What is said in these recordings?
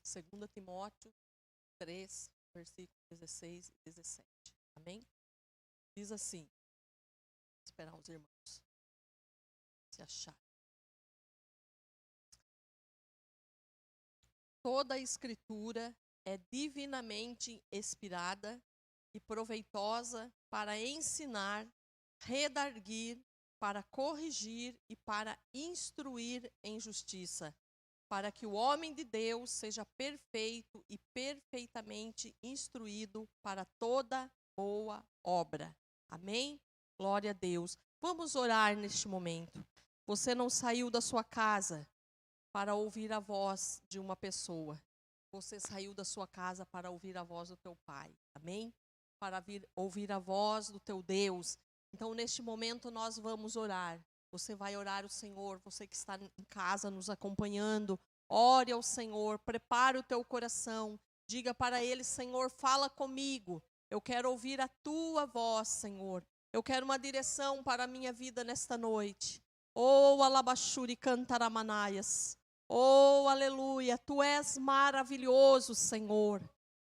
2 Timóteo 3, versículos 16 e 17. Amém? Diz assim, vou esperar os irmãos se achar. Toda a escritura é divinamente inspirada e proveitosa para ensinar, redarguir, para corrigir e para instruir em justiça, para que o homem de Deus seja perfeito e perfeitamente instruído para toda boa obra. Amém? Glória a Deus. Vamos orar neste momento. Você não saiu da sua casa para ouvir a voz de uma pessoa. Você saiu da sua casa para ouvir a voz do teu Pai. Amém? Para ouvir a voz do teu Deus. Então, neste momento, nós vamos orar. Você vai orar ao Senhor, você que está em casa nos acompanhando, ore ao Senhor, prepare o teu coração, diga para Ele, Senhor, fala comigo, eu quero ouvir a tua voz, Senhor, eu quero uma direção para a minha vida nesta noite. Oh, alabashuri cantaramanaias, oh, aleluia, tu és maravilhoso, Senhor.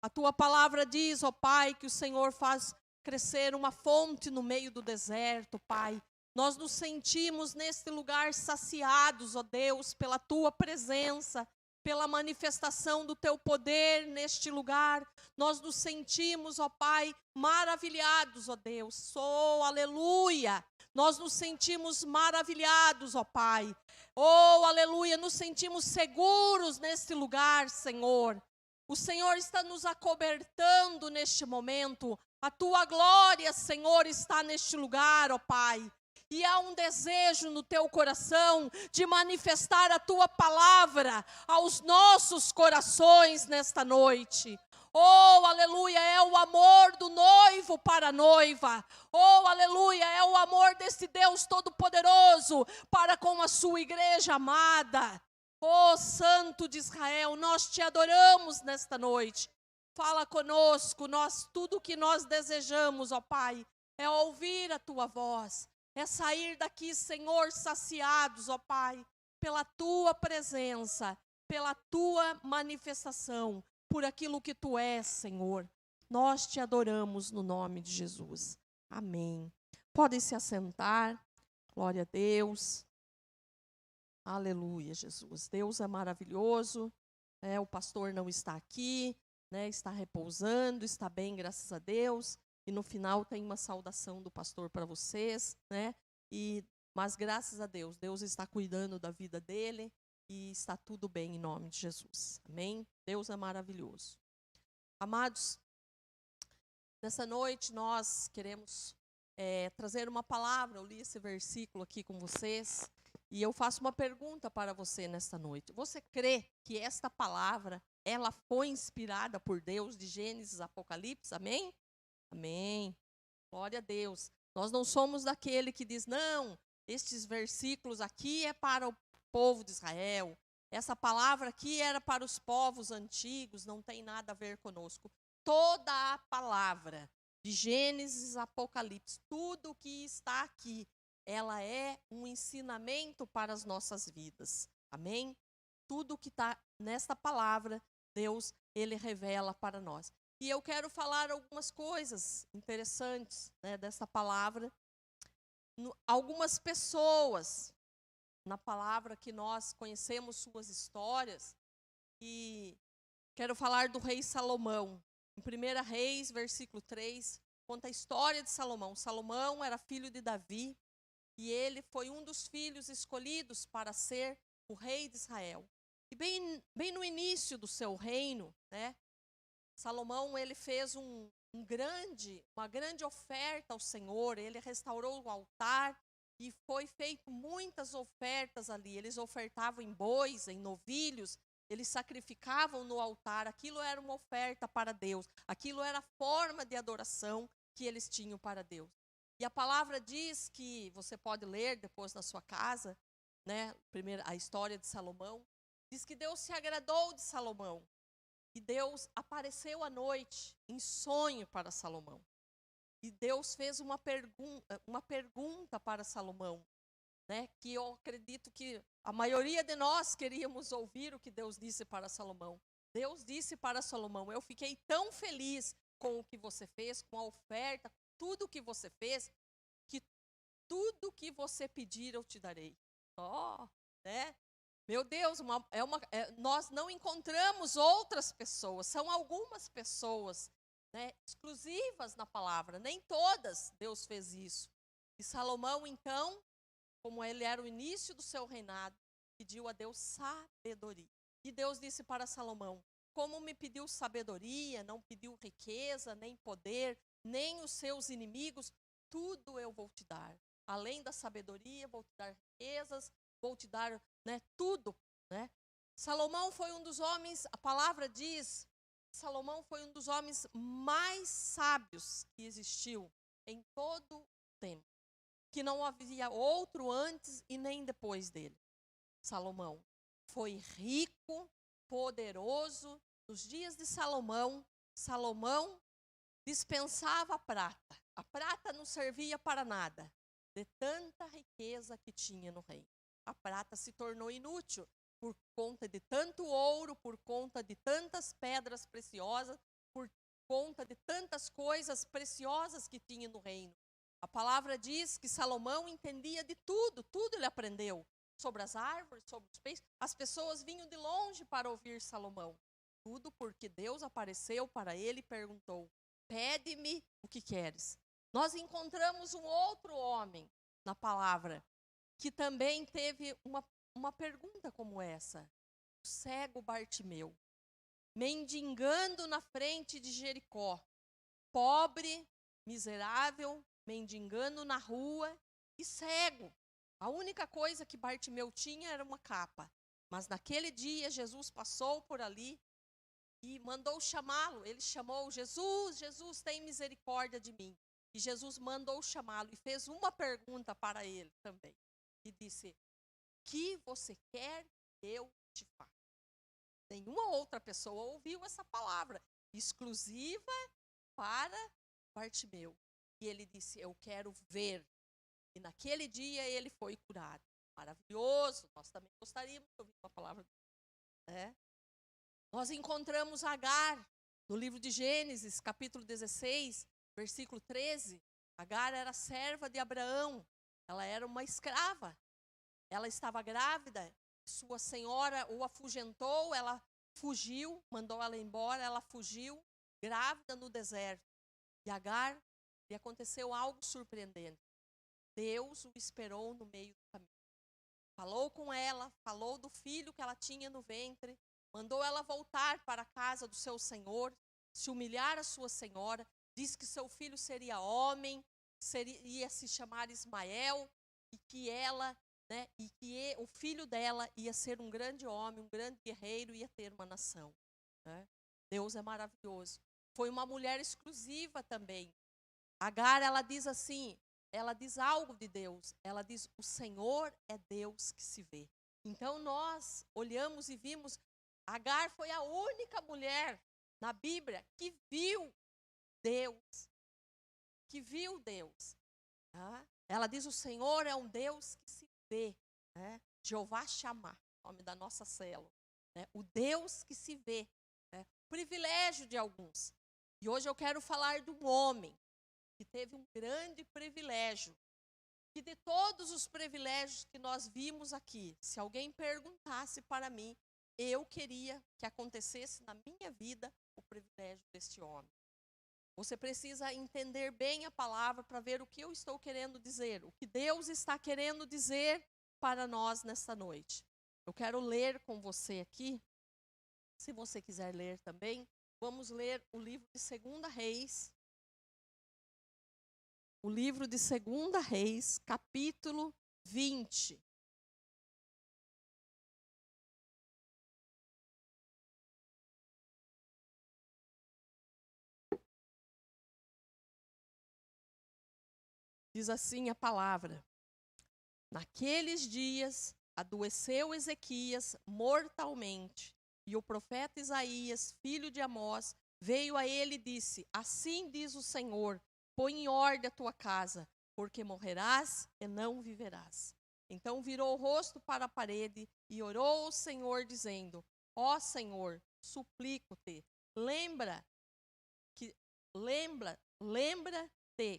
A tua palavra diz, ó Pai, que o Senhor faz crescer uma fonte no meio do deserto, Pai. Nós nos sentimos neste lugar saciados, ó Deus, pela tua presença, pela manifestação do teu poder neste lugar. Nós nos sentimos, ó Pai, maravilhados, ó Deus. Oh, aleluia! Nós nos sentimos maravilhados, ó Pai. Oh, aleluia! Nos sentimos seguros neste lugar, Senhor. O Senhor está nos acobertando neste momento. A tua glória, Senhor, está neste lugar, ó Pai. E há um desejo no teu coração de manifestar a tua palavra aos nossos corações nesta noite. Oh, aleluia, é o amor do noivo para a noiva. Oh, aleluia, é o amor desse Deus Todo-Poderoso para com a sua igreja amada. Oh, Santo de Israel, nós te adoramos nesta noite. Fala conosco, tudo o que nós desejamos, ó Pai, é ouvir a tua voz. É sair daqui, Senhor, saciados, ó Pai, pela tua presença, pela tua manifestação, por aquilo que tu és, Senhor. Nós te adoramos no nome de Jesus. Amém. Podem se assentar. Glória a Deus. Aleluia, Jesus. Deus é maravilhoso. O pastor não está aqui, está repousando, está bem, graças a Deus. E no final tem uma saudação do pastor para vocês, mas graças a Deus, Deus está cuidando da vida dele e está tudo bem em nome de Jesus. Amém? Deus é maravilhoso. Amados, nessa noite nós queremos trazer uma palavra. Eu li esse versículo aqui com vocês e eu faço uma pergunta para você nesta noite. Você crê que esta palavra, ela foi inspirada por Deus de Gênesis, Apocalipse? Amém? Amém. Glória a Deus. Nós não somos daquele que diz, não, estes versículos aqui é para o povo de Israel. Essa palavra aqui era para os povos antigos, não tem nada a ver conosco. Toda a palavra de Gênesis, Apocalipse, tudo o que está aqui, ela é um ensinamento para as nossas vidas. Amém? Tudo que está nesta palavra, Deus, Ele revela para nós. E eu quero falar algumas coisas interessantes dessa palavra. Algumas pessoas, na palavra que nós conhecemos suas histórias, e quero falar do rei Salomão. Em 1 Reis, versículo 3, conta a história de Salomão. Salomão era filho de Davi, e ele foi um dos filhos escolhidos para ser o rei de Israel. E bem no início do seu reino, Salomão, ele fez uma grande oferta ao Senhor. Ele restaurou o altar e foi feito muitas ofertas ali. Eles ofertavam em bois, em novilhos, eles sacrificavam no altar. Aquilo era uma oferta para Deus. Aquilo era a forma de adoração que eles tinham para Deus. E a palavra diz que, você pode ler depois na sua casa, a história de Salomão, diz que Deus se agradou de Salomão. E Deus apareceu à noite, em sonho para Salomão. E Deus fez uma pergunta para Salomão, que eu acredito que a maioria de nós queríamos ouvir o que Deus disse para Salomão. Deus disse para Salomão: eu fiquei tão feliz com o que você fez, com a oferta, tudo o que você fez, que tudo que você pedir eu te darei. Né? Meu Deus, nós não encontramos outras pessoas, são algumas pessoas, né, exclusivas na palavra, nem todas Deus fez isso. E Salomão, então, como ele era o início do seu reinado, pediu a Deus sabedoria. E Deus disse para Salomão: como me pediu sabedoria, não pediu riqueza, nem poder, nem os seus inimigos, tudo eu vou te dar. Além da sabedoria, vou te dar riquezas, vou te dar, né, tudo. Né? Salomão foi um dos homens, a palavra diz, Salomão foi um dos homens mais sábios que existiu em todo o tempo. Que não havia outro antes e nem depois dele. Salomão foi rico, poderoso. Nos dias de Salomão, Salomão dispensava a prata. A prata não servia para nada, de tanta riqueza que tinha no reino. A prata se tornou inútil por conta de tanto ouro, por conta de tantas pedras preciosas, por conta de tantas coisas preciosas que tinha no reino. A palavra diz que Salomão entendia de tudo, tudo ele aprendeu. Sobre as árvores, sobre os peixes. As pessoas vinham de longe para ouvir Salomão. Tudo porque Deus apareceu para ele e perguntou: pede-me o que queres. Nós encontramos um outro homem na palavra que também teve uma pergunta como essa. O cego Bartimeu, mendigando na frente de Jericó, pobre, miserável, mendigando na rua e cego. A única coisa que Bartimeu tinha era uma capa. Mas naquele dia Jesus passou por ali e mandou chamá-lo. Ele chamou: Jesus, Jesus, tem misericórdia de mim. E Jesus mandou chamá-lo e fez uma pergunta para ele também. E disse: que você quer que eu te faça? Nenhuma outra pessoa ouviu essa palavra, exclusiva para Bartimeu. E ele disse: eu quero ver. E naquele dia ele foi curado. Maravilhoso, nós também gostaríamos de ouvir uma palavra. Né? Nós encontramos Agar no livro de Gênesis, capítulo 16, versículo 13. Agar era serva de Abraão, ela era uma escrava. Ela estava grávida, sua senhora o afugentou, ela fugiu, mandou ela embora, ela fugiu, grávida no deserto. E Agar, lhe aconteceu algo surpreendente. Deus o esperou no meio do caminho. Falou com ela, falou do filho que ela tinha no ventre, mandou ela voltar para a casa do seu senhor, se humilhar a sua senhora, disse que seu filho seria homem, ia se chamar Ismael, e que ela, né, e que o filho dela ia ser um grande homem, um grande guerreiro, ia ter uma nação. Né? Deus é maravilhoso. Foi uma mulher exclusiva também. Agar, ela diz assim, ela diz algo de Deus, ela diz: o Senhor é Deus que se vê. Então nós olhamos e vimos, Agar foi a única mulher na Bíblia que viu Deus, Tá? Ela diz: o Senhor é um Deus que se vê. Né? Jeová Shammah, nome da nossa célula. Né? O Deus que se vê. Né? Privilégio de alguns. E hoje eu quero falar do homem que teve um grande privilégio, que de todos os privilégios que nós vimos aqui, se alguém perguntasse para mim, eu queria que acontecesse na minha vida o privilégio deste homem. Você precisa entender bem a palavra para ver o que eu estou querendo dizer, o que Deus está querendo dizer para nós nesta noite. Eu quero ler com você aqui, se você quiser ler também, vamos ler o livro de 2 Reis. O livro de 2 Reis, capítulo 20. Diz assim a palavra: naqueles dias adoeceu Ezequias mortalmente, e o profeta Isaías, filho de Amós, veio a ele e disse: assim diz o Senhor, põe em ordem a tua casa, porque morrerás e não viverás. Então virou o rosto para a parede e orou ao Senhor, dizendo: Ó Senhor, suplico-te, lembra-te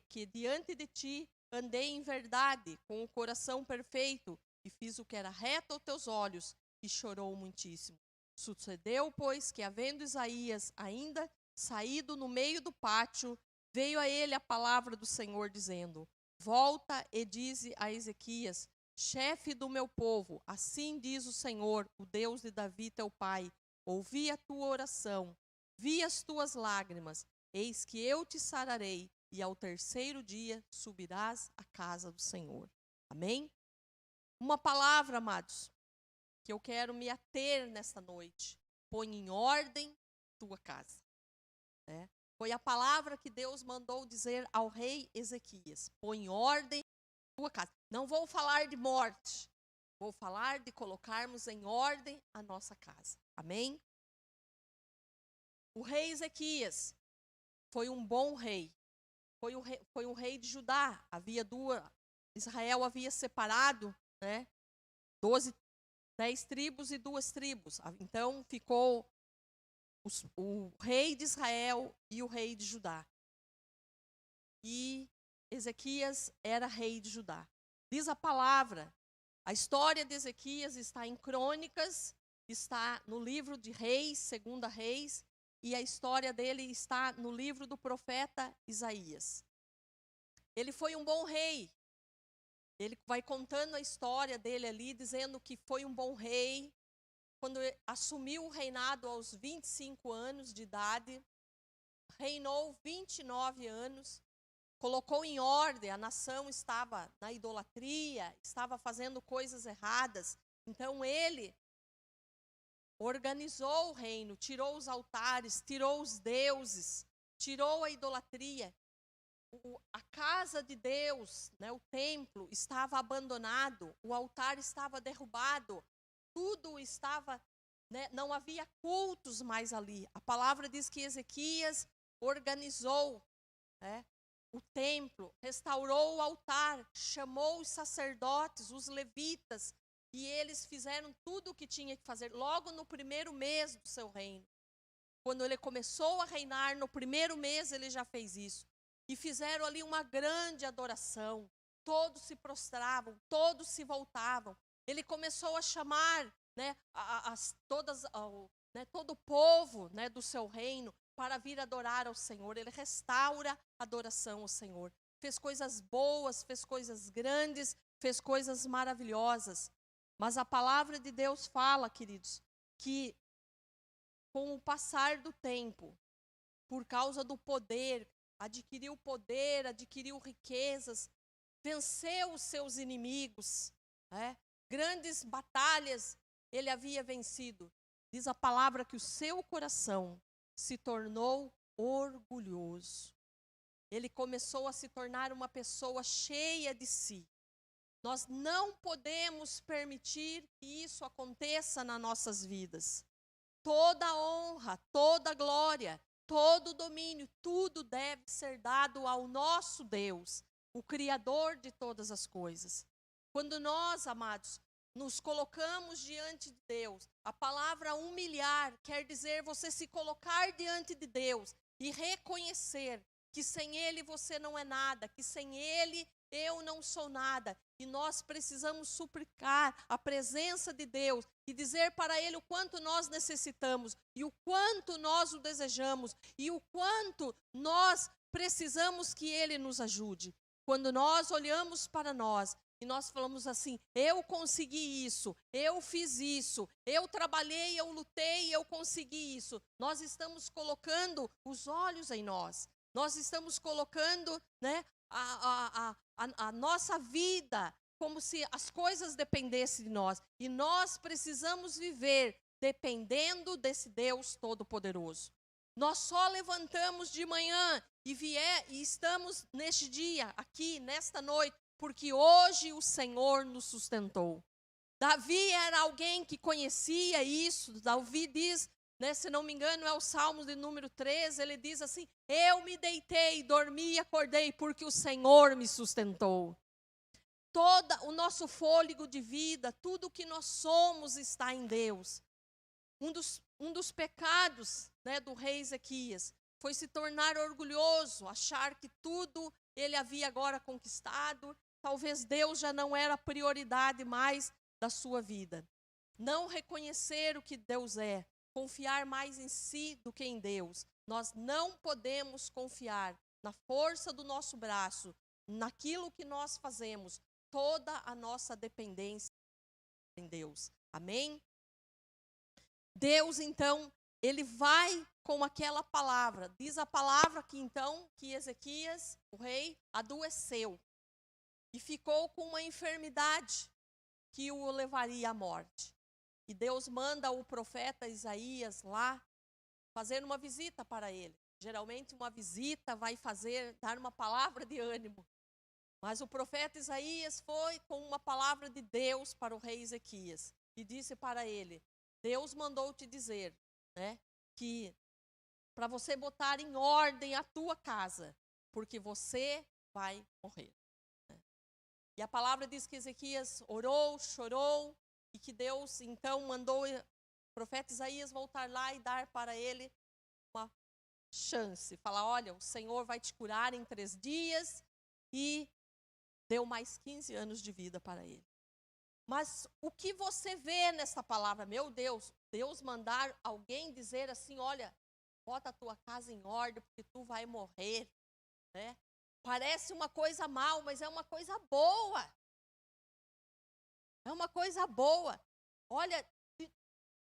que diante de ti andei em verdade, com o coração perfeito, e fiz o que era reto aos teus olhos, e chorou muitíssimo. Sucedeu, pois, que havendo Isaías ainda saído no meio do pátio, veio a ele a palavra do Senhor, dizendo: volta e dize a Ezequias, chefe do meu povo, assim diz o Senhor, o Deus de Davi teu pai, ouvi a tua oração, vi as tuas lágrimas, eis que eu te sararei, e ao terceiro dia subirás à casa do Senhor. Amém? Uma palavra, amados, que eu quero me ater nesta noite. Põe em ordem tua casa. Foi a palavra que Deus mandou dizer ao rei Ezequias. Põe em ordem tua casa. Não vou falar de morte. Vou falar de colocarmos em ordem a nossa casa. Amém? O rei Ezequias foi um bom rei. Foi um rei de Judá. Israel havia separado, 10 tribos e 2 tribos. Então ficou o rei de Israel e o rei de Judá. E Ezequias era rei de Judá. Diz a palavra, a história de Ezequias está em Crônicas, está no livro de Reis, Segunda Reis, e a história dele está no livro do profeta Isaías. Ele foi um bom rei. Ele vai contando a história dele ali, dizendo que foi um bom rei. Quando assumiu o reinado aos 25 anos de idade, reinou 29 anos, colocou em ordem, a nação estava na idolatria, estava fazendo coisas erradas. Então ele organizou o reino, tirou os altares, tirou os deuses, tirou a idolatria. A casa de Deus, o templo, estava abandonado, o altar estava derrubado, tudo estava, não havia cultos mais ali. A palavra diz que Ezequias organizou o templo, restaurou o altar, chamou os sacerdotes, os levitas, e eles fizeram tudo o que tinha que fazer, logo no primeiro mês do seu reino. Quando ele começou a reinar, no primeiro mês ele já fez isso. E fizeram ali uma grande adoração. Todos se prostravam, todos se voltavam. Ele começou a chamar todo o povo do seu reino para vir adorar ao Senhor. Ele restaura a adoração ao Senhor. Fez coisas boas, fez coisas grandes, fez coisas maravilhosas. Mas a palavra de Deus fala, queridos, que com o passar do tempo, por causa do poder, adquiriu riquezas, venceu os seus inimigos, grandes batalhas ele havia vencido. Diz a palavra que o seu coração se tornou orgulhoso. Ele começou a se tornar uma pessoa cheia de si. Nós não podemos permitir que isso aconteça nas nossas vidas. Toda honra, toda glória, todo domínio, tudo deve ser dado ao nosso Deus, o Criador de todas as coisas. Quando nós, amados, nos colocamos diante de Deus, a palavra humilhar quer dizer você se colocar diante de Deus e reconhecer que sem Ele você não é nada, que sem Ele eu não sou nada. E nós precisamos suplicar a presença de Deus e dizer para Ele o quanto nós necessitamos e o quanto nós o desejamos e o quanto nós precisamos que Ele nos ajude. Quando nós olhamos para nós e nós falamos assim, eu consegui isso, eu fiz isso, eu trabalhei, eu lutei, eu consegui isso. Nós estamos colocando os olhos em nós. Nós estamos colocando a nossa vida como se as coisas dependessem de nós. E nós precisamos viver dependendo desse Deus Todo-Poderoso. Nós só levantamos de manhã e estamos neste dia, aqui, nesta noite, porque hoje o Senhor nos sustentou. Davi era alguém que conhecia isso. Davi diz, se não me engano é o Salmos de número 13, ele diz assim, eu me deitei, dormi e acordei, porque o Senhor me sustentou. Todo o nosso fôlego de vida, tudo que nós somos está em Deus. um dos pecados, né, do rei Ezequias foi se tornar orgulhoso, achar que tudo ele havia agora conquistado. Talvez Deus já não era a prioridade mais da sua vida. Não reconhecer o que Deus é, confiar mais em si do que em Deus. Nós não podemos confiar na força do nosso braço, naquilo que nós fazemos, toda a nossa dependência em Deus. Amém? Deus, então, ele vai com aquela palavra. Diz a palavra que, então, que Ezequias, o rei, adoeceu e ficou com uma enfermidade que o levaria à morte. E Deus manda o profeta Isaías lá fazer uma visita para ele. Geralmente uma visita vai dar uma palavra de ânimo. Mas o profeta Isaías foi com uma palavra de Deus para o rei Ezequias e disse para ele: Deus mandou te dizer, né, que para você botar em ordem a tua casa, porque você vai morrer. E a palavra diz que Ezequias orou, chorou, e que Deus então mandou o profeta Isaías voltar lá e dar para ele uma chance. Falar: olha, o Senhor vai te curar em 3 dias, e deu mais 15 anos de vida para ele. Mas o que você vê nessa palavra? Meu Deus, Deus mandar alguém dizer assim: olha, bota a tua casa em ordem, porque tu vai morrer, né? Parece uma coisa mal, mas é uma coisa boa. É uma coisa boa. Olha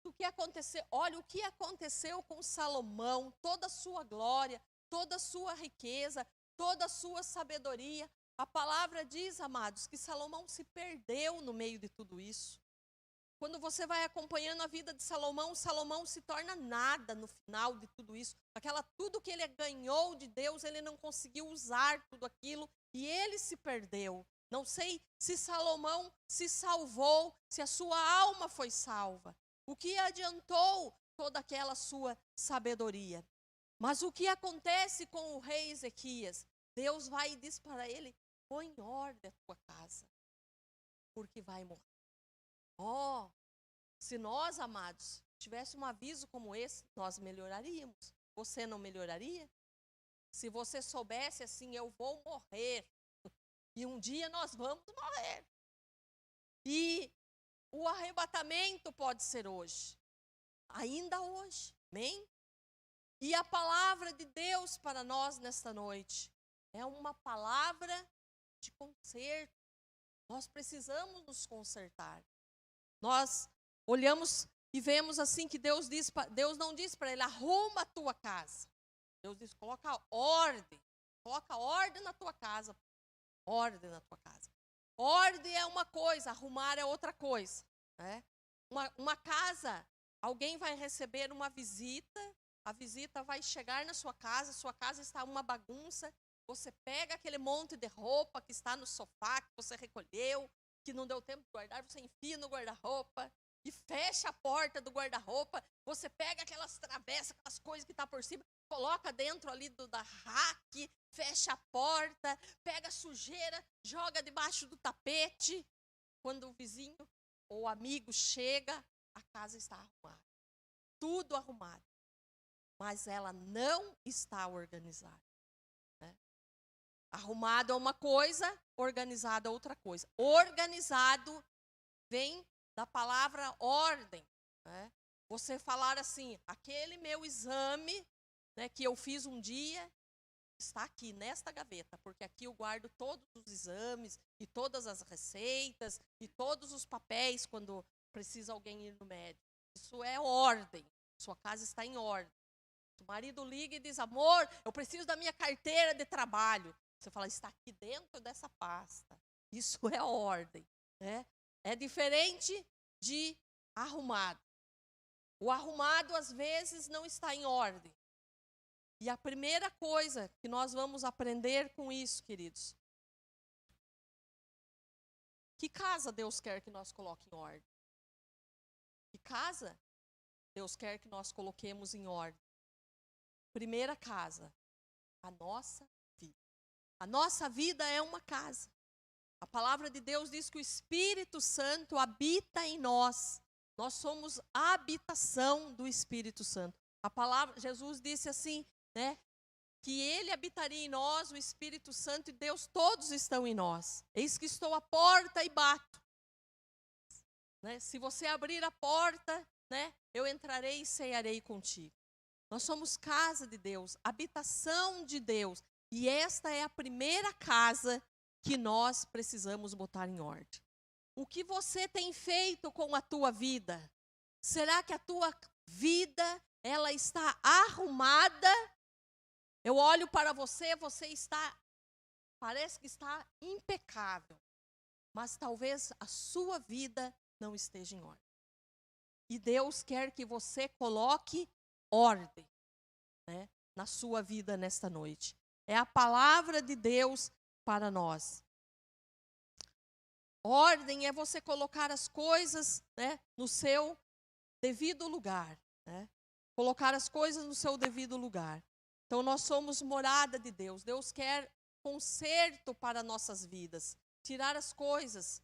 o que aconteceu. Olha o que aconteceu com Salomão, toda a sua glória, toda a sua riqueza, toda a sua sabedoria. A palavra diz, amados, que Salomão se perdeu no meio de tudo isso. Quando você vai acompanhando a vida de Salomão, Salomão se torna nada no final de tudo isso. Tudo que ele ganhou de Deus, ele não conseguiu usar tudo aquilo e ele se perdeu. Não sei se Salomão se salvou, se a sua alma foi salva. O que adiantou toda aquela sua sabedoria? Mas o que acontece com o rei Ezequias? Deus vai e diz para ele: põe em ordem a tua casa, porque vai morrer. Se nós, amados, tivéssemos um aviso como esse, nós melhoraríamos. Você não melhoraria? Se você soubesse assim: eu vou morrer, e um dia nós vamos morrer. E o arrebatamento pode ser hoje, ainda hoje, amém? E a palavra de Deus para nós nesta noite é uma palavra de conserto. Nós precisamos nos consertar. Nós olhamos e vemos assim que Deus não diz para ele: arruma a tua casa. Deus diz: coloca ordem na tua casa. Ordem na tua casa. Ordem é uma coisa, arrumar é outra coisa, né? Uma casa, alguém vai receber uma visita, a visita vai chegar na sua casa está uma bagunça, você pega aquele monte de roupa que está no sofá, que você recolheu, que não deu tempo de guardar, você enfia no guarda-roupa e fecha a porta do guarda-roupa. Você pega aquelas travessas, aquelas coisas que estão por cima, coloca dentro ali da rack, fecha a porta, pega a sujeira, joga debaixo do tapete. Quando o vizinho ou amigo chega, a casa está arrumada. Tudo arrumado. Mas ela não está organizada. Arrumado é uma coisa, organizado é outra coisa. Organizado vem da palavra ordem. Né? Você falar assim: aquele meu exame, né, que eu fiz um dia, está aqui nesta gaveta, porque aqui eu guardo todos os exames e todas as receitas e todos os papéis quando precisa alguém ir no médico. Isso é ordem. Sua casa está em ordem. O marido liga e diz: amor, eu preciso da minha carteira de trabalho. Você fala: está aqui dentro dessa pasta. Isso é ordem. Né? É diferente de arrumado. O arrumado, às vezes, não está em ordem. E a primeira coisa que nós vamos aprender com isso, queridos: que casa Deus quer que nós coloquemos em ordem? Que casa Deus quer que nós coloquemos em ordem? Primeira casa, a nossa vida. A nossa vida é uma casa. A palavra de Deus diz que o Espírito Santo habita em nós. Nós somos a habitação do Espírito Santo. A palavra, Jesus disse assim, né? Que ele habitaria em nós, o Espírito Santo e Deus, todos estão em nós. Eis que estou à porta e bato. Né? Se você abrir a porta, né, eu entrarei e cearei contigo. Nós somos casa de Deus, habitação de Deus. E esta é a primeira casa que nós precisamos botar em ordem. O que você tem feito com a tua vida? Será que a tua vida, ela está arrumada? Eu olho para você, você está, parece que está impecável. Mas talvez a sua vida não esteja em ordem. E Deus quer que você coloque ordem, né, na sua vida nesta noite. É a palavra de Deus para nós. Ordem é você colocar as coisas, né, no seu devido lugar. Né? Colocar as coisas no seu devido lugar. Então nós somos morada de Deus. Deus quer conserto para nossas vidas. Tirar as coisas.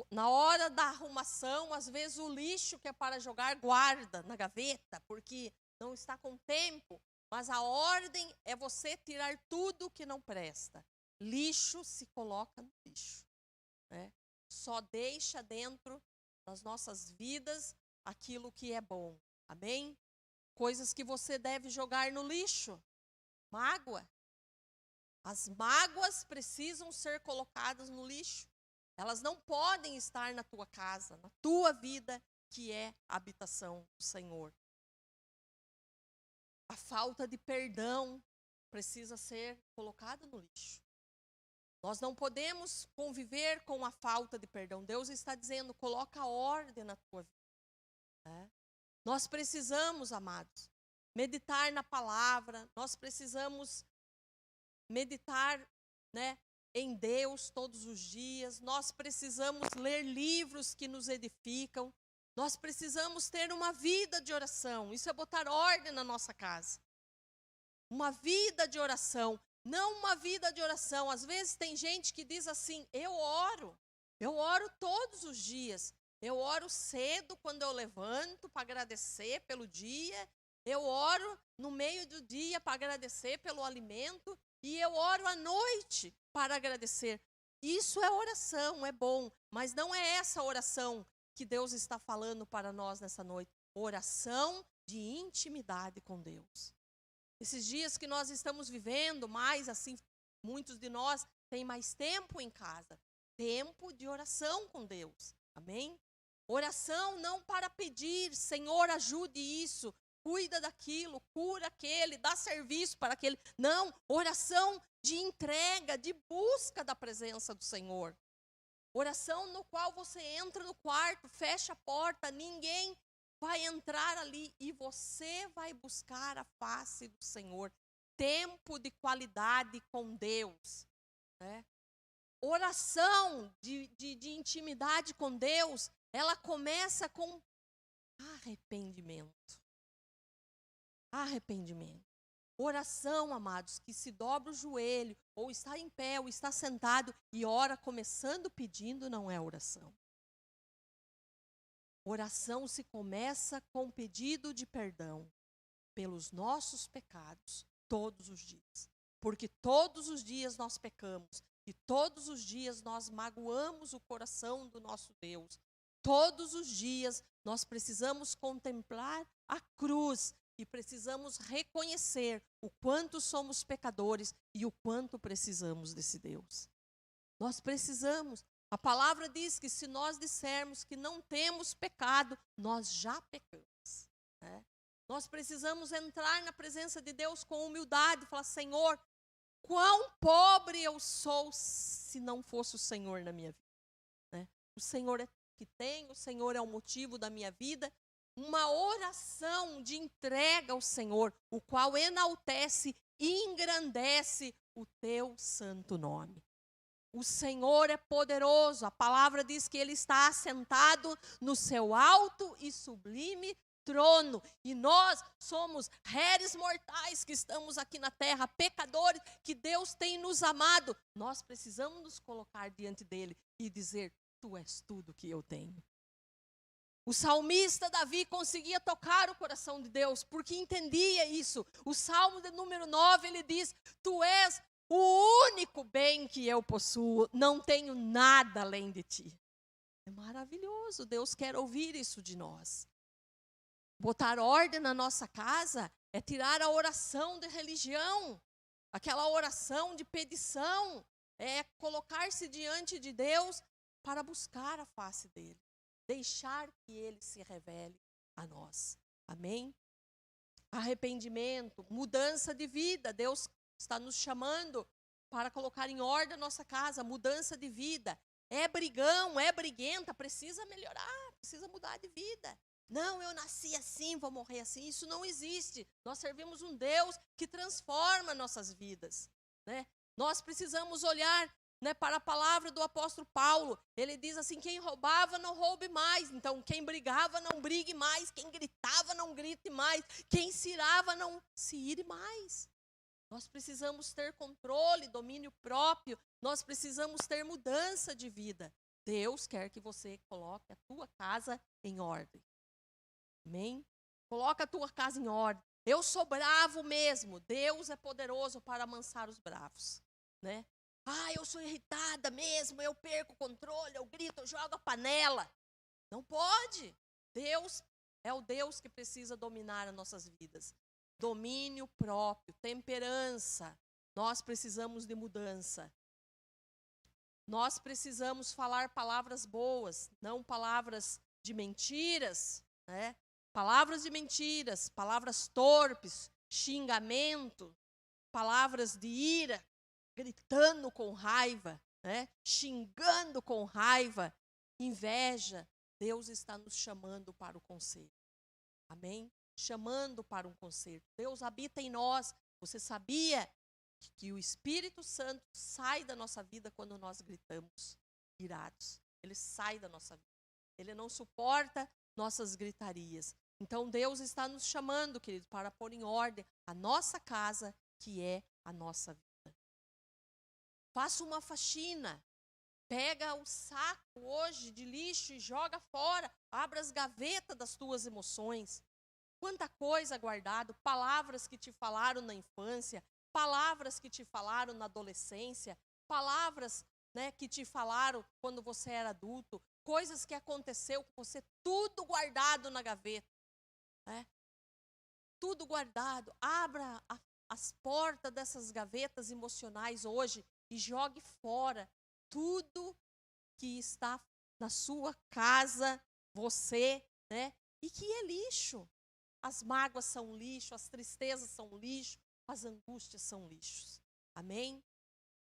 Na hora da arrumação, às vezes o lixo que é para jogar, guarda na gaveta, porque não está com tempo. Mas a ordem é você tirar tudo que não presta. Lixo se coloca no lixo. Né? Só deixa dentro das nossas vidas aquilo que é bom. Amém? Coisas que você deve jogar no lixo. Mágoa. As mágoas precisam ser colocadas no lixo. Elas não podem estar na tua casa, na tua vida, que é a habitação do Senhor. A falta de perdão precisa ser colocada no lixo. Nós não podemos conviver com a falta de perdão. Deus está dizendo, coloca ordem na tua vida. Né? Nós precisamos, amados, meditar na palavra. Nós precisamos meditar, né, em Deus todos os dias. Nós precisamos ler livros que nos edificam. Nós precisamos ter uma vida de oração. Isso é botar ordem na nossa casa. Uma vida de oração. Não uma vida de oração. Às vezes tem gente que diz assim, eu oro todos os dias. Eu oro cedo quando eu levanto para agradecer pelo dia. Eu oro no meio do dia para agradecer pelo alimento. E eu oro à noite para agradecer. Isso é oração, é bom. Mas não é essa oração que Deus está falando para nós nessa noite. Oração de intimidade com Deus. Esses dias que nós estamos vivendo, mais assim, muitos de nós têm mais tempo em casa. Tempo de oração com Deus. Amém? Oração não para pedir, Senhor, ajude isso, cuida daquilo, cura aquele, dá serviço para aquele. Não, oração de entrega, de busca da presença do Senhor. Oração no qual você entra no quarto, fecha a porta, ninguém vai entrar ali e você vai buscar a face do Senhor. Tempo de qualidade com Deus. Né? Oração de intimidade com Deus, ela começa com arrependimento. Arrependimento. Oração, amados, que se dobra o joelho, ou está em pé, ou está sentado, e ora começando pedindo, não é oração. Oração se começa com pedido de perdão pelos nossos pecados, todos os dias. Porque todos os dias nós pecamos, e todos os dias nós magoamos o coração do nosso Deus. Todos os dias nós precisamos contemplar a cruz e precisamos reconhecer o quanto somos pecadores e o quanto precisamos desse Deus. Nós precisamos. A palavra diz que se nós dissermos que não temos pecado, nós já pecamos. Né? Nós precisamos entrar na presença de Deus com humildade e falar, Senhor, quão pobre eu sou se não fosse o Senhor na minha vida. Né? O Senhor é que tem, o Senhor é o motivo da minha vida. Uma oração de entrega ao Senhor, o qual enaltece e engrandece o teu santo nome. O Senhor é poderoso, a palavra diz que Ele está assentado no seu alto e sublime trono. E nós somos réis mortais que estamos aqui na terra, pecadores que Deus tem nos amado. Nós precisamos nos colocar diante dEle e dizer, Tu és tudo que eu tenho. O salmista Davi conseguia tocar o coração de Deus, porque entendia isso. O Salmo de número 9, ele diz: Tu és o único bem que eu possuo, não tenho nada além de ti. É maravilhoso, Deus quer ouvir isso de nós. Botar ordem na nossa casa é tirar a oração de religião, aquela oração de petição, é colocar-se diante de Deus para buscar a face dele. Deixar que ele se revele a nós. Amém? Arrependimento, mudança de vida. Deus está nos chamando para colocar em ordem a nossa casa, mudança de vida. É brigão, é briguenta, precisa melhorar, precisa mudar de vida. Não, eu nasci assim, vou morrer assim. Isso não existe. Nós servimos um Deus que transforma nossas vidas, né? Nós precisamos olhar, né, para a palavra do apóstolo Paulo. Ele diz assim: quem roubava, não roube mais. Então, quem brigava, não brigue mais. Quem gritava, não grite mais. Quem se irava, não se ire mais. Nós precisamos ter controle, domínio próprio. Nós precisamos ter mudança de vida. Deus quer que você coloque a tua casa em ordem. Amém? Coloca a tua casa em ordem. Eu sou bravo mesmo. Deus é poderoso para amansar os bravos, né? Eu sou irritada mesmo, eu perco o controle, eu grito, eu jogo a panela. Não pode. Deus é o Deus que precisa dominar as nossas vidas. Domínio próprio, temperança. Nós precisamos de mudança. Nós precisamos falar palavras boas, não palavras de mentiras, né? Palavras de mentiras, palavras torpes, xingamento, palavras de ira, gritando com raiva, né? Xingando com raiva, inveja. Deus está nos chamando para o conselho. Amém? Chamando para um conselho. Deus habita em nós. Você sabia que o Espírito Santo sai da nossa vida quando nós gritamos irados? Ele sai da nossa vida. Ele não suporta nossas gritarias. Então Deus está nos chamando, querido, para pôr em ordem a nossa casa, que é a nossa vida. Faça uma faxina. Pega o saco hoje de lixo e joga fora. Abra as gavetas das tuas emoções. Quanta coisa guardado, palavras que te falaram na infância, palavras que te falaram na adolescência, palavras, né, que te falaram quando você era adulto, coisas que aconteceu com você, tudo guardado na gaveta, né? Tudo guardado. Abra as portas dessas gavetas emocionais hoje e jogue fora tudo que está na sua casa, você, né? E que é lixo. As mágoas são lixo, as tristezas são lixo, as angústias são lixos. Amém?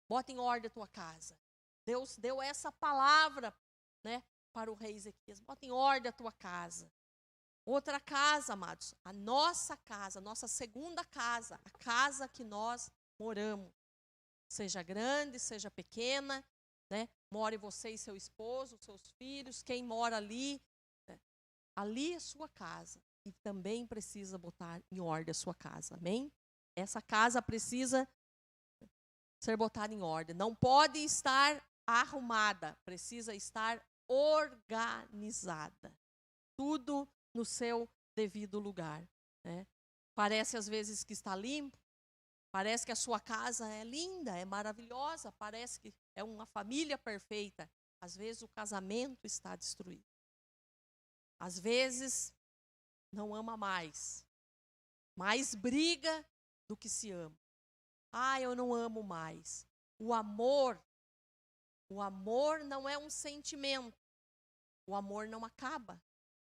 Bota em ordem a tua casa. Deus deu essa palavra, né, para o rei Ezequias. Bota em ordem a tua casa. Outra casa, amados, a nossa casa, a nossa segunda casa, a casa que nós moramos. Seja grande, seja pequena, né? More você e seu esposo, seus filhos, quem mora ali, né? Ali é sua casa. E também precisa botar em ordem a sua casa, amém? Essa casa precisa ser botada em ordem. Não pode estar arrumada, precisa estar organizada. Tudo no seu devido lugar, né? Parece às vezes que está limpo, parece que a sua casa é linda, é maravilhosa, parece que é uma família perfeita. Às vezes o casamento está destruído. Às vezes não ama mais briga do que se ama. Eu não amo mais. O amor não é um sentimento. O amor não acaba.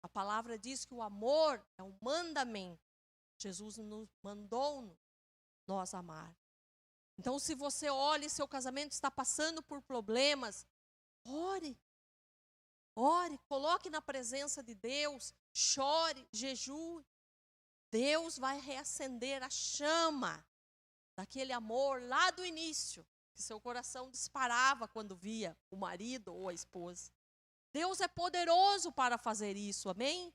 A palavra diz que o amor é um mandamento. Jesus nos mandou nós amar. Então, se você olha e seu casamento está passando por problemas, ore, coloque na presença de Deus, chore, jejue. Deus vai reacender a chama daquele amor lá do início, que seu coração disparava quando via o marido ou a esposa. Deus é poderoso para fazer isso, amém?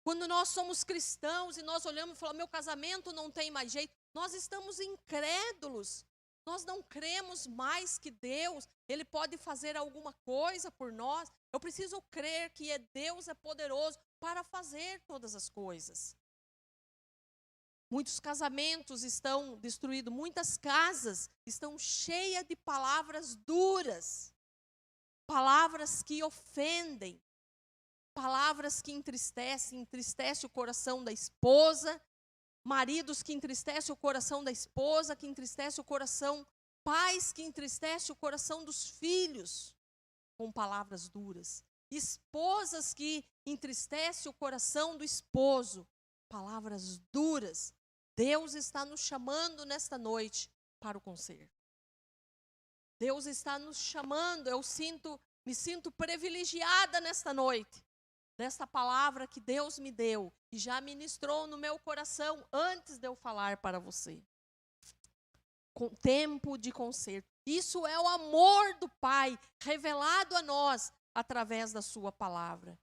Quando nós somos cristãos e nós olhamos e falamos, meu casamento não tem mais jeito, nós estamos incrédulos. Nós não cremos mais que Deus, Ele pode fazer alguma coisa por nós. Eu preciso crer que Deus é poderoso para fazer todas as coisas. Muitos casamentos estão destruídos, muitas casas estão cheias de palavras duras, palavras que ofendem, palavras que entristecem o coração da esposa, maridos que entristecem o coração da esposa, que entristecem o coração, pais que entristecem o coração dos filhos com palavras duras, esposas que entristecem o coração do esposo, palavras duras. Deus está nos chamando nesta noite para o conserto. Deus está nos chamando, me sinto privilegiada nesta noite, desta palavra que Deus me deu e já ministrou no meu coração antes de eu falar para você. Com tempo de conserto. Isso é o amor do Pai revelado a nós através da sua palavra,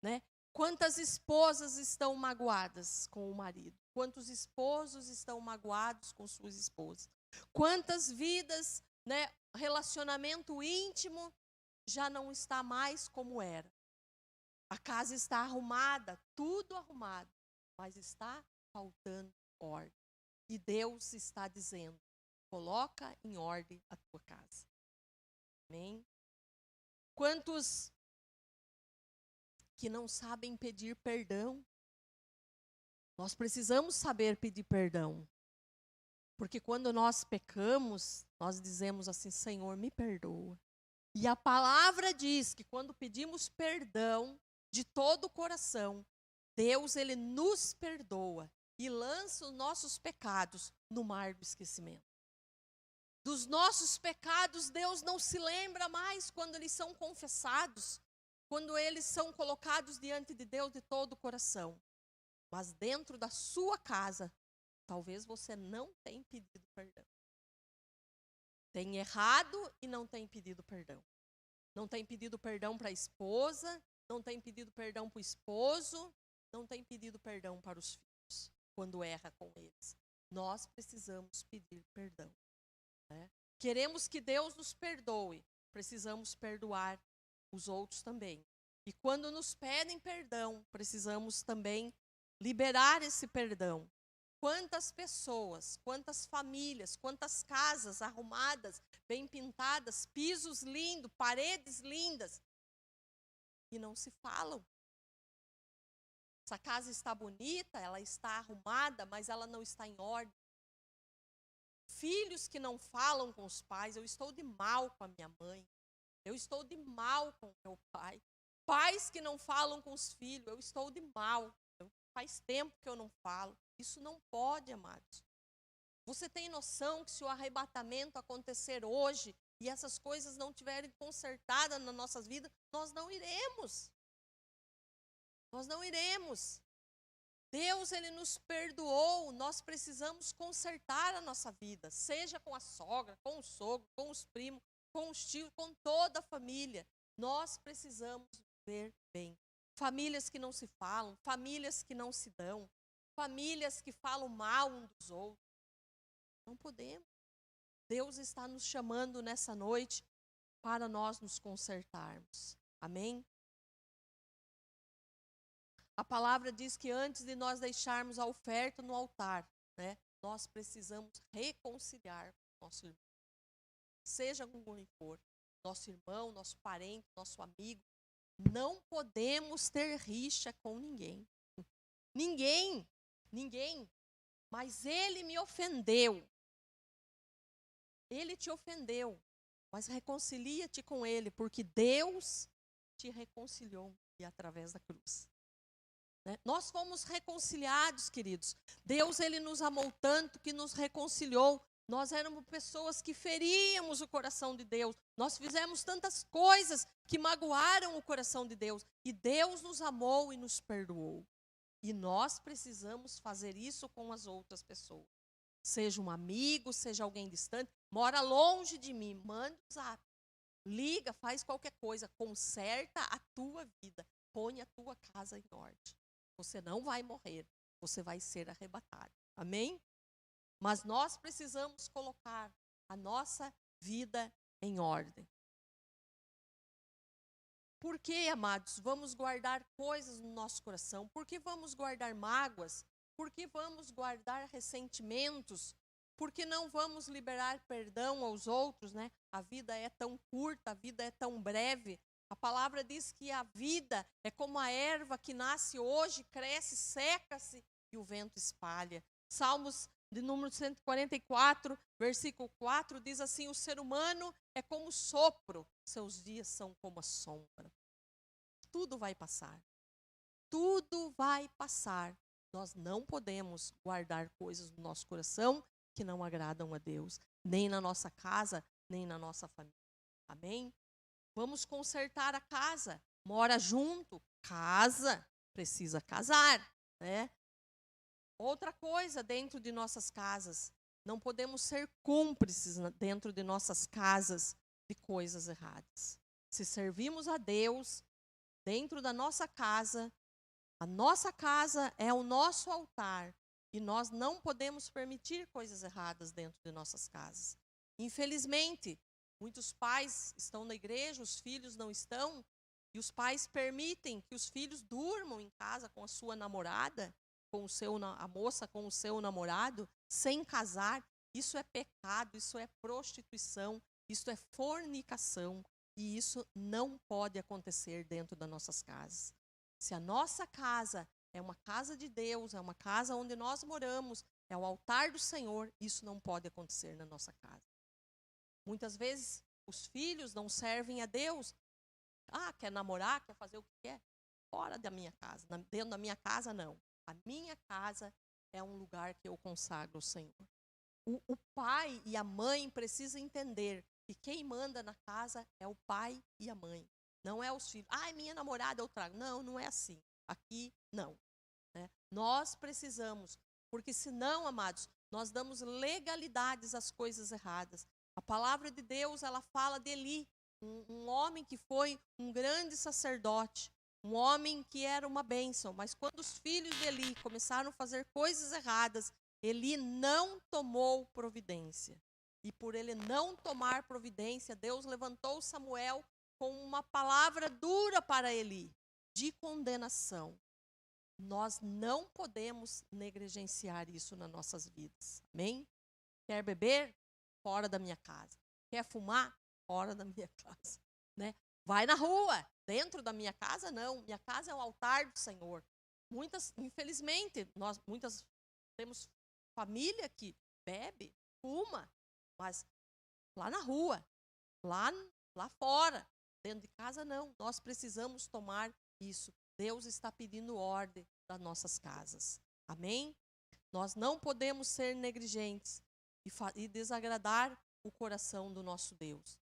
né? Quantas esposas estão magoadas com o marido? Quantos esposos estão magoados com suas esposas? Quantas vidas, né, relacionamento íntimo já não está mais como era? A casa está arrumada, tudo arrumado, mas está faltando ordem. E Deus está dizendo: coloca em ordem a tua casa. Amém? Quantos que não sabem pedir perdão? Nós precisamos saber pedir perdão. Porque quando nós pecamos, nós dizemos assim: Senhor, me perdoa. E a palavra diz que quando pedimos perdão de todo o coração, Deus, Ele nos perdoa e lança os nossos pecados no mar do esquecimento. Dos nossos pecados, Deus não se lembra mais quando eles são confessados, quando eles são colocados diante de Deus de todo o coração. Mas dentro da sua casa, talvez você não tenha pedido perdão. Tem errado e não tem pedido perdão. Não tem pedido perdão para a esposa, não tem pedido perdão para o esposo, não tem pedido perdão para os filhos, quando erra com eles. Nós precisamos pedir perdão. Né? Queremos que Deus nos perdoe, precisamos perdoar os outros também. E quando nos pedem perdão, precisamos também liberar esse perdão. Quantas pessoas, quantas famílias, quantas casas arrumadas, bem pintadas, pisos lindos, paredes lindas, e não se falam. Essa casa está bonita, ela está arrumada, mas ela não está em ordem. Filhos que não falam com os pais: eu estou de mal com a minha mãe, eu estou de mal com o meu pai. Pais que não falam com os filhos: eu estou de mal, faz tempo que eu não falo. Isso não pode, amados. Você tem noção que se o arrebatamento acontecer hoje e essas coisas não tiverem consertadas nas nossas vidas, nós não iremos. Nós não iremos. Deus, Ele nos perdoou, nós precisamos consertar a nossa vida, seja com a sogra, com o sogro, com os primos, com os tios, com toda a família. Nós precisamos viver bem. Famílias que não se falam, famílias que não se dão, famílias que falam mal uns dos outros. Não podemos. Deus está nos chamando nessa noite para nós nos consertarmos. Amém? A palavra diz que antes de nós deixarmos a oferta no altar, né, nós precisamos reconciliar com nosso irmão. Seja com quem for, nosso irmão, nosso parente, nosso amigo. Não podemos ter rixa com ninguém. Ninguém. Mas ele me ofendeu. Ele te ofendeu. Mas reconcilia-te com ele, porque Deus te reconciliou e através da cruz. Né? Nós fomos reconciliados, queridos. Deus, Ele nos amou tanto que nos reconciliou. Nós éramos pessoas que feríamos o coração de Deus. Nós fizemos tantas coisas que magoaram o coração de Deus. E Deus nos amou e nos perdoou. E nós precisamos fazer isso com as outras pessoas. Seja um amigo, seja alguém distante, mora longe de mim, manda um zap. Liga, faz qualquer coisa, conserta a tua vida. Põe a tua casa em ordem. Você não vai morrer, você vai ser arrebatado. Amém? Mas nós precisamos colocar a nossa vida em ordem. Por que, amados, vamos guardar coisas no nosso coração? Por que vamos guardar mágoas? Por que vamos guardar ressentimentos? Por que não vamos liberar perdão aos outros, né? A vida é tão curta, a vida é tão breve. A palavra diz que a vida é como a erva que nasce hoje, cresce, seca-se e o vento espalha. Salmos de número 144, versículo 4, diz assim: o ser humano é como o sopro, seus dias são como a sombra. Tudo vai passar. Tudo vai passar. Nós não podemos guardar coisas no nosso coração que não agradam a Deus, nem na nossa casa, nem na nossa família. Amém? Vamos consertar a casa. Mora junto, casa, precisa casar, né? Outra coisa dentro de nossas casas, não podemos ser cúmplices dentro de nossas casas de coisas erradas. Se servimos a Deus dentro da nossa casa, a nossa casa é o nosso altar e nós não podemos permitir coisas erradas dentro de nossas casas. Infelizmente, muitos pais estão na igreja, os filhos não estão, e os pais permitem que os filhos durmam em casa com a sua namorada, a moça com o seu namorado, sem casar. Isso é pecado, isso é prostituição, isso é fornicação, e isso não pode acontecer dentro das nossas casas. Se a nossa casa é uma casa de Deus, é uma casa onde nós moramos, é o altar do Senhor, isso não pode acontecer na nossa casa. Muitas vezes os filhos não servem a Deus. Quer namorar, quer fazer o que quer? Fora da minha casa. Dentro da minha casa, não. A minha casa é um lugar que eu consagro ao Senhor. O pai e a mãe precisam entender que quem manda na casa é o pai e a mãe. Não é os filhos. Minha namorada eu trago. Não, não é assim. Aqui, não. Né? Nós precisamos, porque senão, amados, nós damos legalidades às coisas erradas. A palavra de Deus, ela fala de Eli, um homem que foi um grande sacerdote, um homem que era uma bênção, mas quando os filhos de Eli começaram a fazer coisas erradas, Eli não tomou providência. E por ele não tomar providência, Deus levantou Samuel com uma palavra dura para Eli, de condenação. Nós não podemos negligenciar isso nas nossas vidas. Amém? Quer beber? Fora da minha casa. Quer fumar? Fora da minha casa. Né? Vai na rua. Dentro da minha casa, não. Minha casa é o altar do Senhor. Infelizmente, muitas temos família que bebe, fuma, mas lá na rua, lá fora. Dentro de casa, não. Nós precisamos tomar isso. Deus está pedindo ordem das nossas casas. Amém? Nós não podemos ser negligentes e desagradar o coração do nosso Deus.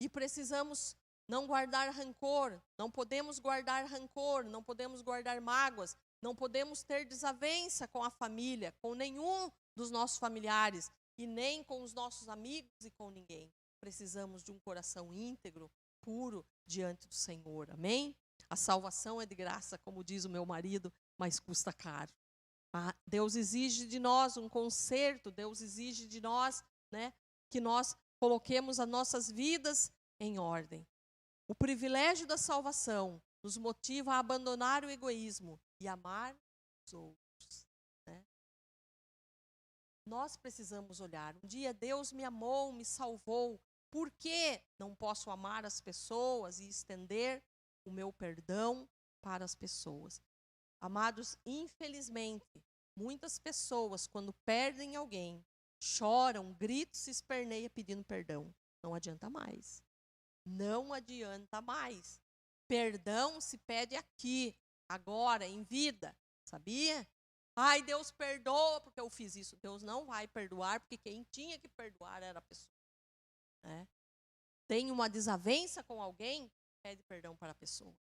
E precisamos não guardar rancor, não podemos guardar rancor, não podemos guardar mágoas, não podemos ter desavença com a família, com nenhum dos nossos familiares e nem com os nossos amigos e com ninguém. Precisamos de um coração íntegro, puro diante do Senhor. Amém? A salvação é de graça, como diz o meu marido, mas custa caro. Deus exige de nós um conserto, Deus exige de nós, né, que nós coloquemos as nossas vidas em ordem. O privilégio da salvação nos motiva a abandonar o egoísmo e amar os outros. Né? Nós precisamos olhar. Um dia Deus me amou, me salvou. Por que não posso amar as pessoas e estender o meu perdão para as pessoas? Amados, infelizmente, muitas pessoas, quando perdem alguém, choram, gritam, se esperneiam pedindo perdão. Não adianta mais. Não adianta mais. Perdão se pede aqui, agora, em vida. Sabia? Deus perdoa porque eu fiz isso. Deus não vai perdoar, porque quem tinha que perdoar era a pessoa. Né? Tem uma desavença com alguém, pede perdão para a pessoa.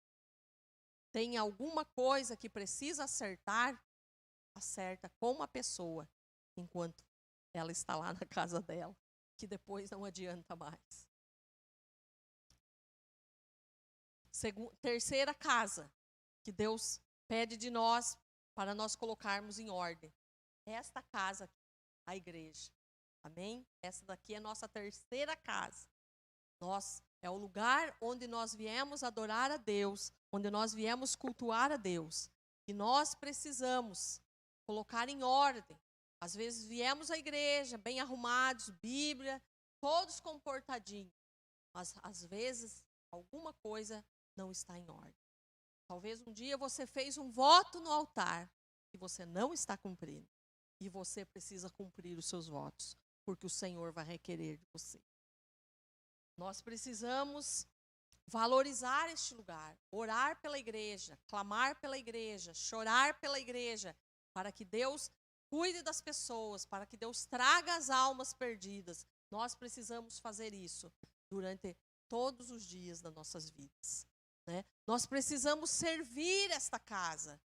Tem alguma coisa que precisa acertar, acerta com a pessoa, enquanto ela está lá na casa dela, que depois não adianta mais. Terceira casa que Deus pede de nós para nós colocarmos em ordem. Esta casa, a igreja. Amém? Essa daqui é a nossa terceira casa. É o lugar onde nós viemos adorar a Deus, onde nós viemos cultuar a Deus. E nós precisamos colocar em ordem. Às vezes viemos à igreja bem arrumados, Bíblia, todos comportadinhos. Mas às vezes alguma coisa não está em ordem. Talvez um dia você fez um voto no altar que você não está cumprindo. E você precisa cumprir os seus votos, porque o Senhor vai requerer de você. Nós precisamos valorizar este lugar, orar pela igreja, clamar pela igreja, chorar pela igreja, para que Deus cuide das pessoas, para que Deus traga as almas perdidas. Nós precisamos fazer isso durante todos os dias das nossas vidas, né? Nós precisamos servir esta casa,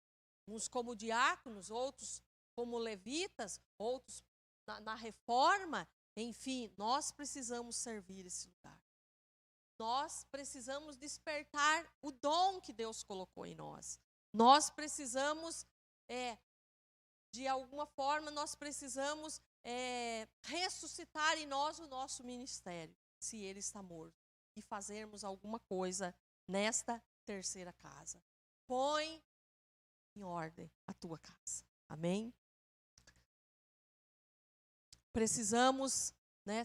uns como diáconos, outros como levitas, outros na reforma. Enfim, nós precisamos servir esse lugar. Nós precisamos despertar o dom que Deus colocou em nós. Nós precisamos, de alguma forma, nós precisamos ressuscitar em nós o nosso ministério, se ele está morto, e fazermos alguma coisa nesta terceira casa. Põe em ordem a tua casa. Amém? Precisamos,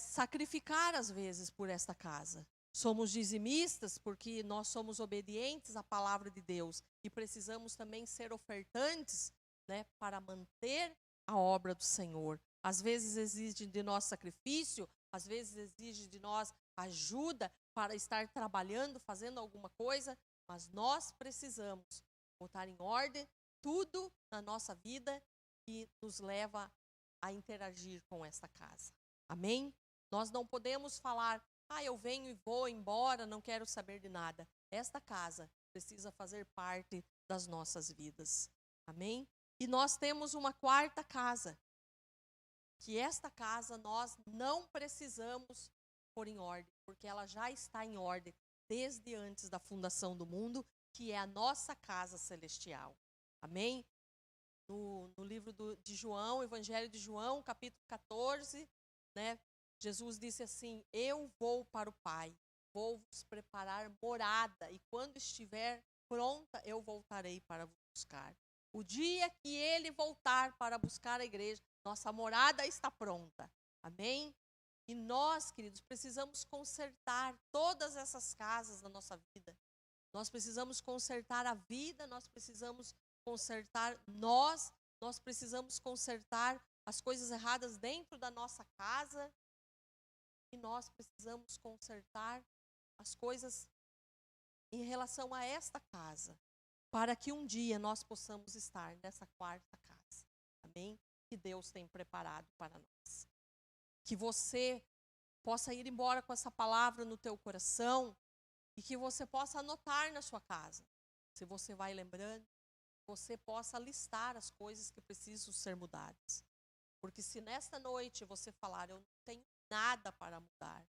sacrificar às vezes por esta casa. Somos dizimistas porque nós somos obedientes à palavra de Deus e precisamos também ser ofertantes, para manter a obra do Senhor. Às vezes exige de nós sacrifício, às vezes exige de nós ajuda para estar trabalhando, fazendo alguma coisa, mas nós precisamos botar em ordem tudo na nossa vida que nos leva a interagir com esta casa. Amém? Nós não podemos falar, eu venho e vou embora, não quero saber de nada. Esta casa precisa fazer parte das nossas vidas. Amém? E nós temos uma quarta casa, que esta casa nós não precisamos pôr em ordem, porque ela já está em ordem desde antes da fundação do mundo, que é a nossa casa celestial. Amém? No livro de João, Evangelho de João, capítulo 14, Jesus disse assim: eu vou para o Pai, vou vos preparar morada, e quando estiver pronta, eu voltarei para vos buscar. O dia que ele voltar para buscar a igreja, nossa morada está pronta. Amém? E nós, queridos, precisamos consertar todas essas casas da nossa vida. Nós precisamos consertar a vida, nós precisamos consertar nós precisamos consertar as coisas erradas dentro da nossa casa e nós precisamos consertar as coisas em relação a esta casa, para que um dia nós possamos estar nessa quarta casa. Amém? Que Deus tem preparado para nós. Que você possa ir embora com essa palavra no teu coração e que você possa anotar na sua casa. Se você vai lembrando, você possa listar as coisas que precisam ser mudadas. Porque se nesta noite você falar, eu não tenho nada para mudar,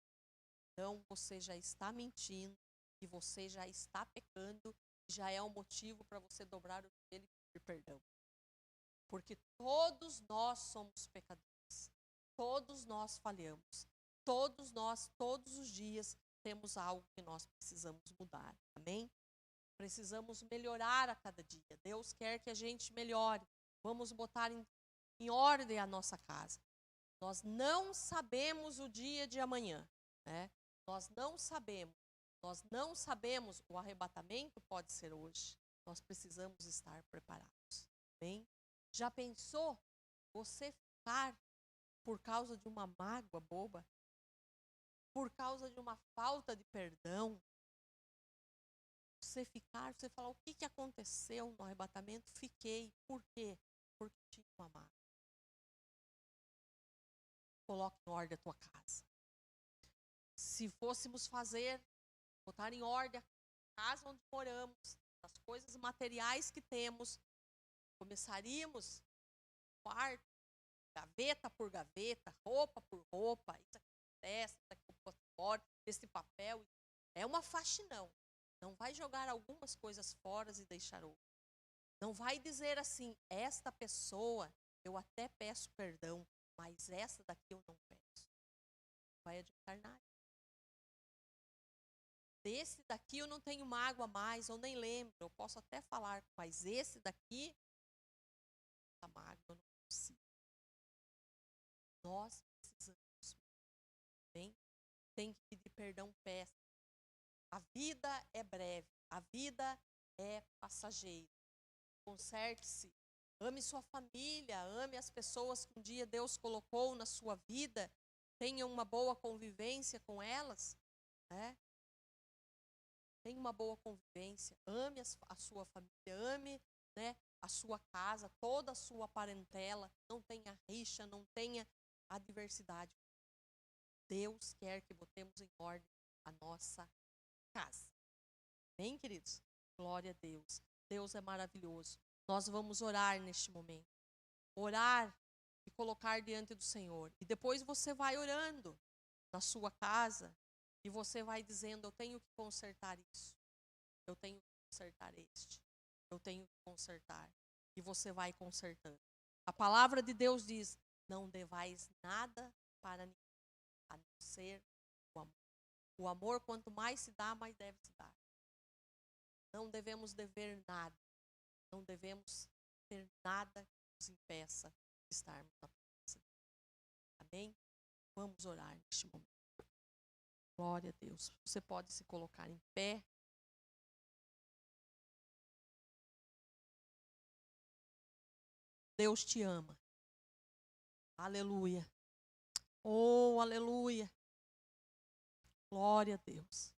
então você já está mentindo e você já está pecando, já é um motivo para você dobrar o joelho e pedir perdão. Porque todos nós somos pecadores, todos nós falhamos, todos nós, todos os dias, temos algo que nós precisamos mudar. Amém? Precisamos melhorar a cada dia. Deus quer que a gente melhore. Vamos botar em ordem a nossa casa. Nós não sabemos o dia de amanhã, Nós não sabemos, o arrebatamento pode ser hoje. Nós precisamos estar preparados. Bem? Já pensou você ficar por causa de uma mágoa boba? Por causa de uma falta de perdão? Você falar, o que aconteceu no arrebatamento? Fiquei. Por quê? Porque tinha uma mágoa. Coloque em ordem a tua casa. Se fôssemos botar em ordem a casa onde moramos, as coisas materiais que temos, começaríamos quarto, gaveta por gaveta, roupa por roupa, isso aqui acontece, isso aqui fora, esse papel. É uma faxinão. Não vai jogar algumas coisas fora e deixar outras. Não vai dizer assim, esta pessoa, eu até peço perdão, mas essa daqui eu não peço. Não vai adiantar nada. Desse daqui eu não tenho mágoa mais, eu nem lembro. Eu posso até falar, mas esse daqui, essa mágoa eu não consigo. Nós precisamos, bem? Tem que pedir perdão, peça. A vida é breve, a vida é passageira. Conserte-se, ame sua família, ame as pessoas que um dia Deus colocou na sua vida, tenha uma boa convivência com elas, né? Tenha uma boa convivência, ame a sua família, ame, né, a sua casa, toda a sua parentela, não tenha rixa, não tenha adversidade. Deus quer que botemos em ordem a nossa casa. Bem, queridos? Glória a Deus. Deus é maravilhoso. Nós vamos orar neste momento. Orar e colocar diante do Senhor. E depois você vai orando na sua casa e você vai dizendo: eu tenho que consertar isso. Eu tenho que consertar este. Eu tenho que consertar. E você vai consertando. A palavra de Deus diz: não devais nada para ninguém, a não ser o amor. O amor, quanto mais se dá, mais deve se dar. Não devemos dever nada. Não devemos ter nada que nos impeça de estarmos na presença de Deus. Amém? Vamos orar neste momento. Glória a Deus. Você pode se colocar em pé. Deus te ama. Aleluia. Oh, aleluia. Glória a Deus.